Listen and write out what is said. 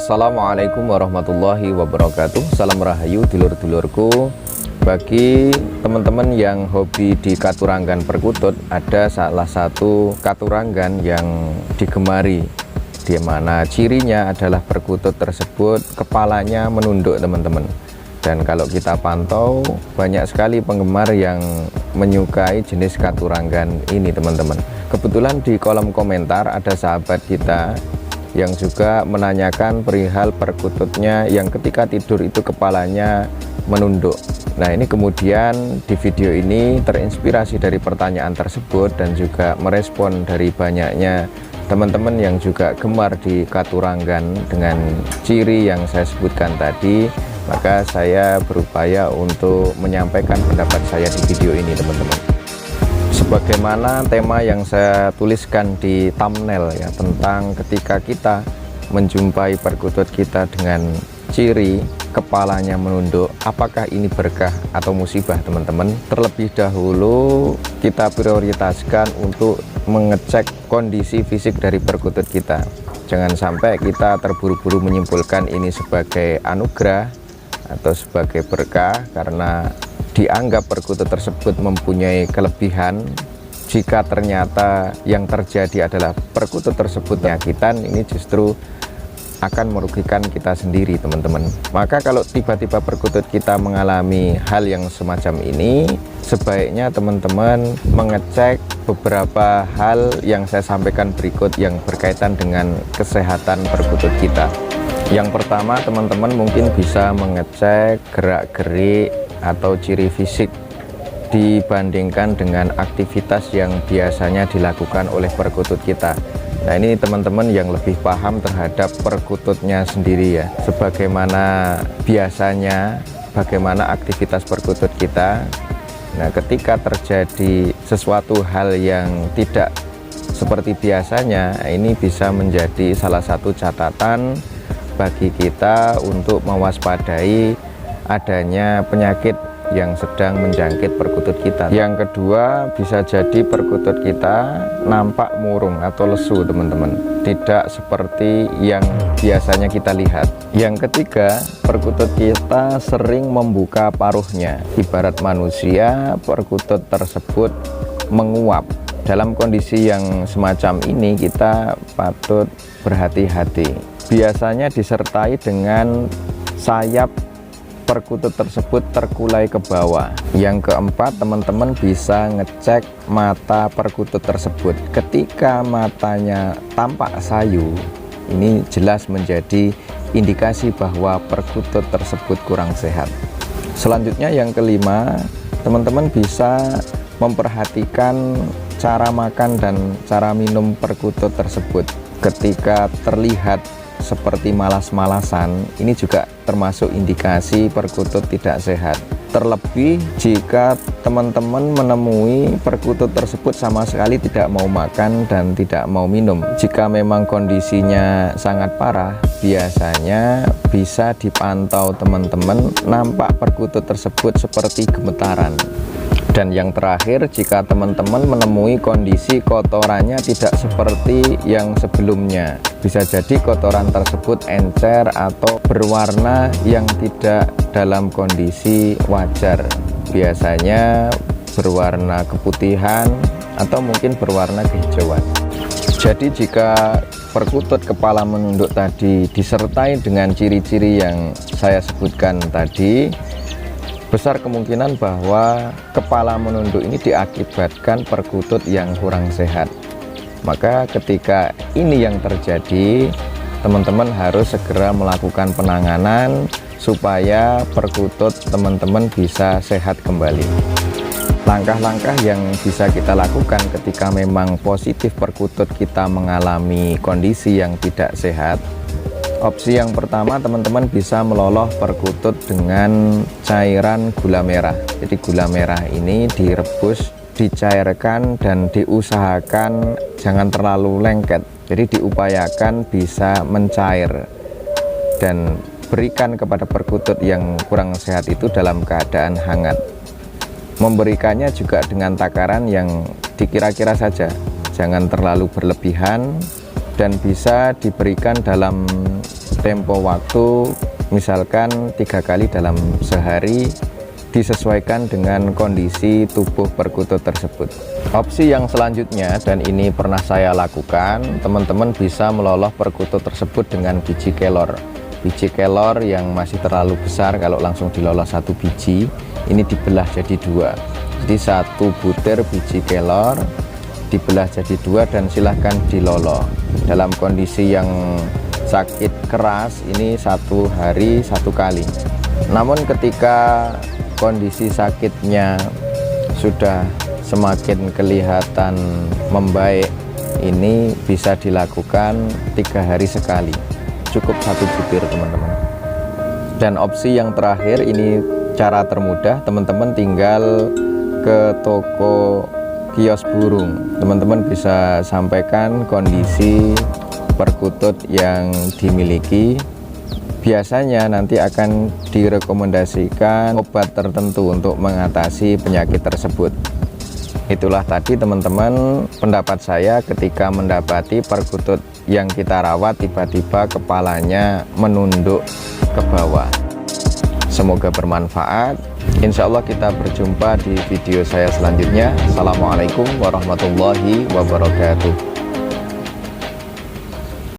Assalamualaikum warahmatullahi wabarakatuh. Salam rahayu dulur-dulurku. Bagi teman-teman yang hobi di katuranggan perkutut, ada salah satu katuranggan yang digemari, di mana cirinya adalah perkutut tersebut kepalanya menunduk, teman-teman. Dan kalau kita pantau, banyak sekali penggemar yang menyukai jenis katuranggan ini, teman-teman. Kebetulan di kolom komentar ada sahabat kita yang juga menanyakan perihal perkututnya yang ketika tidur itu kepalanya menunduk. Nah, ini kemudian di video ini terinspirasi dari pertanyaan tersebut dan juga merespon dari banyaknya teman-teman yang juga gemar di katuranggan dengan ciri yang saya sebutkan tadi. Maka saya berupaya untuk menyampaikan pendapat saya di video ini, teman-teman. Sebagaimana tema yang saya tuliskan di thumbnail ya, tentang ketika kita menjumpai perkutut kita dengan ciri kepalanya menunduk, apakah ini berkah atau musibah, teman-teman? Terlebih dahulu kita prioritaskan untuk mengecek kondisi fisik dari perkutut kita. Jangan sampai kita terburu-buru menyimpulkan ini sebagai anugerah atau sebagai berkah karena dianggap perkutut tersebut mempunyai kelebihan. Jika ternyata yang terjadi adalah perkutut tersebut penyakitan, ini justru akan merugikan kita sendiri, teman-teman. Maka kalau tiba-tiba perkutut kita mengalami hal yang semacam ini, sebaiknya teman-teman mengecek beberapa hal yang saya sampaikan berikut yang berkaitan dengan kesehatan perkutut kita. Yang pertama, teman-teman mungkin bisa mengecek gerak-gerik atau ciri fisik dibandingkan dengan aktivitas yang biasanya dilakukan oleh perkutut kita. Nah, ini teman-teman yang lebih paham terhadap perkututnya sendiri ya, sebagaimana biasanya, bagaimana aktivitas perkutut kita. Nah, ketika terjadi sesuatu hal yang tidak seperti biasanya, ini bisa menjadi salah satu catatan bagi kita untuk mewaspadai adanya penyakit yang sedang menjangkit perkutut kita. Yang kedua, bisa jadi perkutut kita nampak murung atau lesu, teman-teman, tidak seperti yang biasanya kita lihat. Yang ketiga, perkutut kita sering membuka paruhnya. Ibarat manusia, perkutut tersebut menguap. Dalam kondisi yang semacam ini kita patut berhati-hati. Biasanya disertai dengan sayap perkutut tersebut terkulai ke bawah. Yang keempat, teman-teman bisa ngecek mata perkutut tersebut. Ketika matanya tampak sayu, ini jelas menjadi indikasi bahwa perkutut tersebut kurang sehat. Selanjutnya yang kelima, teman-teman bisa memperhatikan cara makan dan cara minum perkutut tersebut. Ketika terlihat seperti malas-malasan, ini juga termasuk indikasi perkutut tidak sehat. Terlebih jika teman-teman menemui perkutut tersebut sama sekali tidak mau makan dan tidak mau minum. Jika memang kondisinya sangat parah, biasanya bisa dipantau teman-teman, nampak perkutut tersebut seperti gemetaran. Dan yang terakhir, jika teman-teman menemui kondisi kotorannya tidak seperti yang sebelumnya, bisa jadi kotoran tersebut encer atau berwarna yang tidak dalam kondisi wajar. Biasanya berwarna keputihan atau mungkin berwarna kehijauan. Jadi jika perkutut kepala menunduk tadi disertai dengan ciri-ciri yang saya sebutkan tadi, besar kemungkinan bahwa kepala menunduk ini diakibatkan perkutut yang kurang sehat. Maka ketika ini yang terjadi, teman-teman harus segera melakukan penanganan supaya perkutut teman-teman bisa sehat kembali. Langkah-langkah yang bisa kita lakukan ketika memang positif perkutut kita mengalami kondisi yang tidak sehat. Opsi yang pertama, teman-teman bisa meloloh perkutut dengan cairan gula merah. Jadi gula merah ini direbus, dicairkan, dan diusahakan jangan terlalu lengket. Jadi diupayakan bisa mencair, dan berikan kepada perkutut yang kurang sehat itu dalam keadaan hangat. Memberikannya juga dengan takaran yang dikira-kira saja, jangan terlalu berlebihan, dan bisa diberikan dalam tempo waktu misalkan 3 kali dalam sehari, disesuaikan dengan kondisi tubuh perkutut tersebut. Opsi yang selanjutnya, dan ini pernah saya lakukan, teman-teman bisa meloloh perkutut tersebut dengan biji kelor. Biji kelor yang masih terlalu besar, kalau langsung diloloh 1 biji, ini dibelah jadi 2. Jadi 1 butir biji kelor dibelah jadi 2 dan silahkan diloloh. Dalam kondisi yang sakit keras ini 1 hari 1 kali. Namun ketika kondisi sakitnya sudah semakin kelihatan membaik, ini bisa dilakukan 3 hari sekali, cukup 1 butir teman-teman. Dan opsi yang terakhir, ini cara termudah, teman-teman tinggal ke toko kios burung, teman-teman bisa sampaikan kondisi perkutut yang dimiliki. Biasanya nanti akan direkomendasikan obat tertentu untuk mengatasi penyakit tersebut. Itulah tadi teman-teman pendapat saya ketika mendapati perkutut yang kita rawat tiba-tiba kepalanya menunduk ke bawah. Semoga bermanfaat. Insya Allah kita berjumpa di video saya selanjutnya. Assalamualaikum warahmatullahi wabarakatuh.